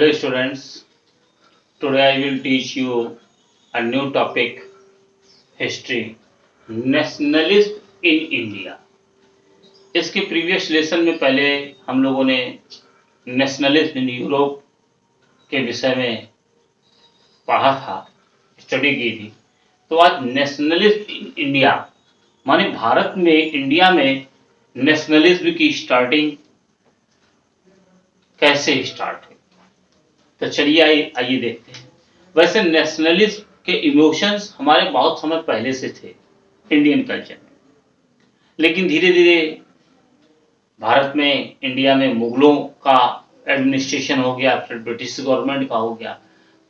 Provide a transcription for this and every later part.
Hello students, today I will teach you a new topic, history, nationalism in India. इसके previous lesson में पहले हम लोगों ने नेशनलिज्म इन यूरोप के विषय में पढ़ा था, स्टडी की थी। तो आज नेशनलिज्म इन इंडिया माने भारत में, इंडिया में नेशनलिज्म की स्टार्टिंग कैसे स्टार्ट हुई। तो चलिए आइए देखते हैं। वैसे नेशनलिज्म के इमोशंस हमारे बहुत समय पहले से थे इंडियन कल्चर में, लेकिन धीरे धीरे भारत में, इंडिया में मुगलों का एडमिनिस्ट्रेशन हो गया, फिर ब्रिटिश गवर्नमेंट का हो गया।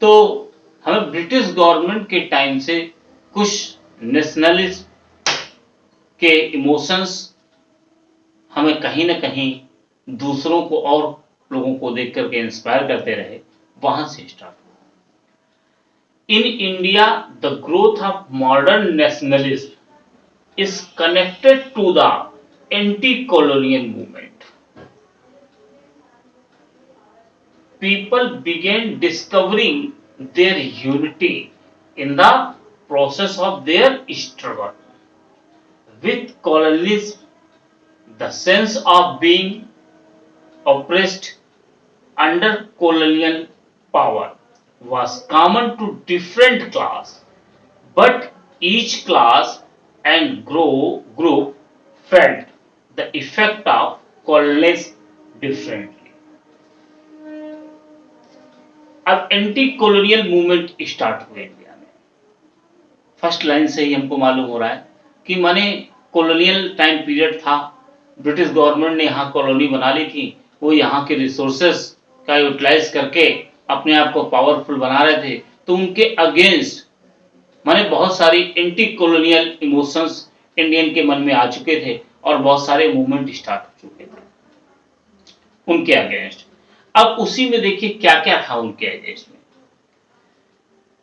तो हमें ब्रिटिश गवर्नमेंट के टाइम से कुछ नेशनलिज्म के इमोशंस हमें कहीं ना कहीं दूसरों को और लोगों को देख करके इंस्पायर करते रहे, वहां से स्टार्ट हुआ। In India the growth of modern nationalism is connected to the anti colonial movement. People begin discovering their unity in the process of their struggle with colonialism. The sense of being oppressed under colonial power was common to different class, but each class and group felt the effect of colonialism differently. अब anti colonial movement start हुए India में। First line से ही हमको मालूम हो रहा है कि माने कॉलोनियल टाइम पीरियड था, ब्रिटिश गवर्नमेंट ने यहाँ कॉलोनी बना ली थी, वो यहाँ के रिसोर्सेस का यूटिलाइज करके अपने आप को पावरफुल बना रहे थे। तो उनके अगेंस्ट माने बहुत सारी एंटी कॉलोनियल इमोशंस इंडियन के मन में आ चुके थे और बहुत सारे मूवमेंट स्टार्ट हो चुके थे उनके अगेंस्ट। अब उसी में देखिए क्या क्या था उनके अगेंस्ट में।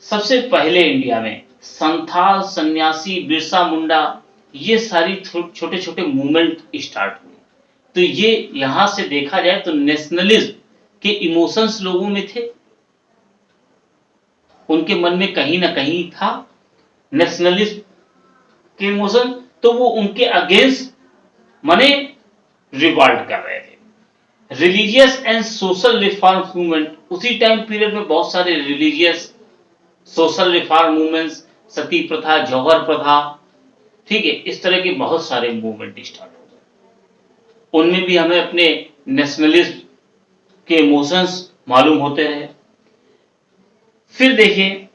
सबसे पहले इंडिया में संथाल, सन्यासी, बिरसा मुंडा, ये सारी छोटे छोटे मूवमेंट स्टार्ट हुए। तो ये यहां से देखा जाए तो नेशनलिज्म के इमोशंस लोगों में थे, उनके मन में कहीं ना कहीं था नेशनलिज्म के इमोशन। तो वो उनके अगेंस्ट माने रिवॉल्ट कर रहे थे। Religious and social reform movement, उसी टाइम पीरियड में बहुत सारे रिलीजियस सोशल रिफॉर्म मूवमेंट्स, सती प्रथा, जौहर प्रथा, ठीक है, इस तरह के बहुत सारे मूवमेंट स्टार्ट हो गए। उनमें भी हमें अपने नेशनलिज्म के इमोशंस मालूम होते रहे। फिर देखिए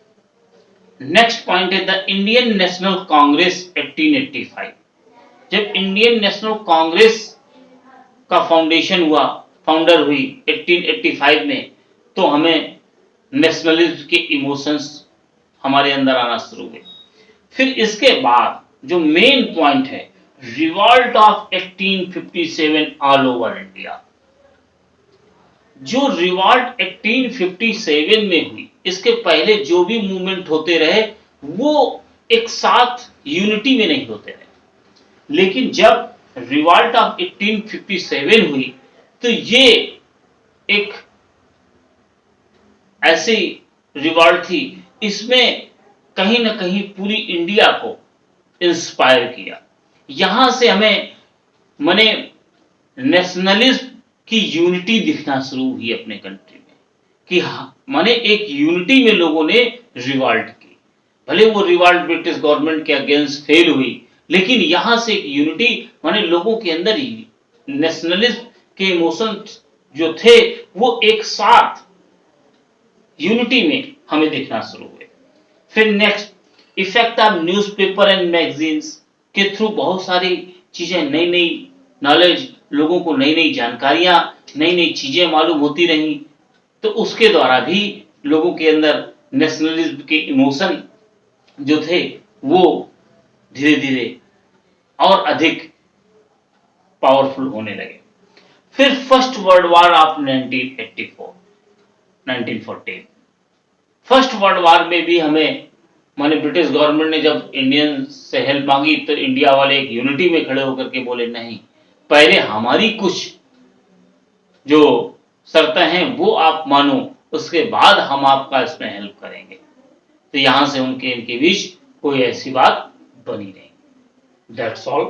नेक्स्ट पॉइंट है द इंडियन नेशनल कांग्रेस 1885। जब इंडियन नेशनल कांग्रेस का फाउंडर हुई 1885 में, तो हमें नेशनलिज्म के इमोशंस हमारे अंदर आना शुरू हुए। फिर इसके बाद जो मेन पॉइंट है, revolt of 1857 all over India. जो रिवॉल्ट 1857 में हुई, इसके पहले जो भी मूवमेंट होते रहे वो एक साथ यूनिटी में नहीं होते रहे, लेकिन जब रिवॉल्ट ऑफ 1857 हुई तो ये एक ऐसी रिवॉल्ट थी, इसमें कहीं ना कहीं पूरी इंडिया को इंस्पायर किया। यहां से हमें माने नेशनलिज्म की यूनिटी दिखना शुरू हुई अपने कंट्री में कि माने एक यूनिटी में लोगों ने रिवॉल्ट की। भले वो रिवॉल्ट ब्रिटिश गवर्नमेंट के अगेंस्ट फेल हुई, लेकिन यहां से एक यूनिटी माने लोगों के अंदर ही नेशनलिज्म के इमोशन जो थे वो एक साथ यूनिटी में हमें दिखना शुरू हुए। फिर next effect of newspaper and magazines के थ्रू बहुत सारी चीजें, नई नई नॉलेज, लोगों को नई नई जानकारियां, नई नई चीजें मालूम होती रही। तो उसके द्वारा भी लोगों के अंदर नेशनलिज्म के इमोशन जो थे वो धीरे धीरे और अधिक पावरफुल होने लगे। फिर first world war of 1914 first world war में भी हमें माने ब्रिटिश गवर्नमेंट ने जब इंडियन से हेल्प मांगी तो इंडिया वाले एक यूनिटी में खड़े होकर के बोले नहीं, पहले हमारी कुछ जो शर्तें हैं वो आप मानो उसके बाद हम आपका इसमें हेल्प करेंगे। तो यहां से उनके इनके बीच कोई ऐसी बात बनी नहीं। That's all.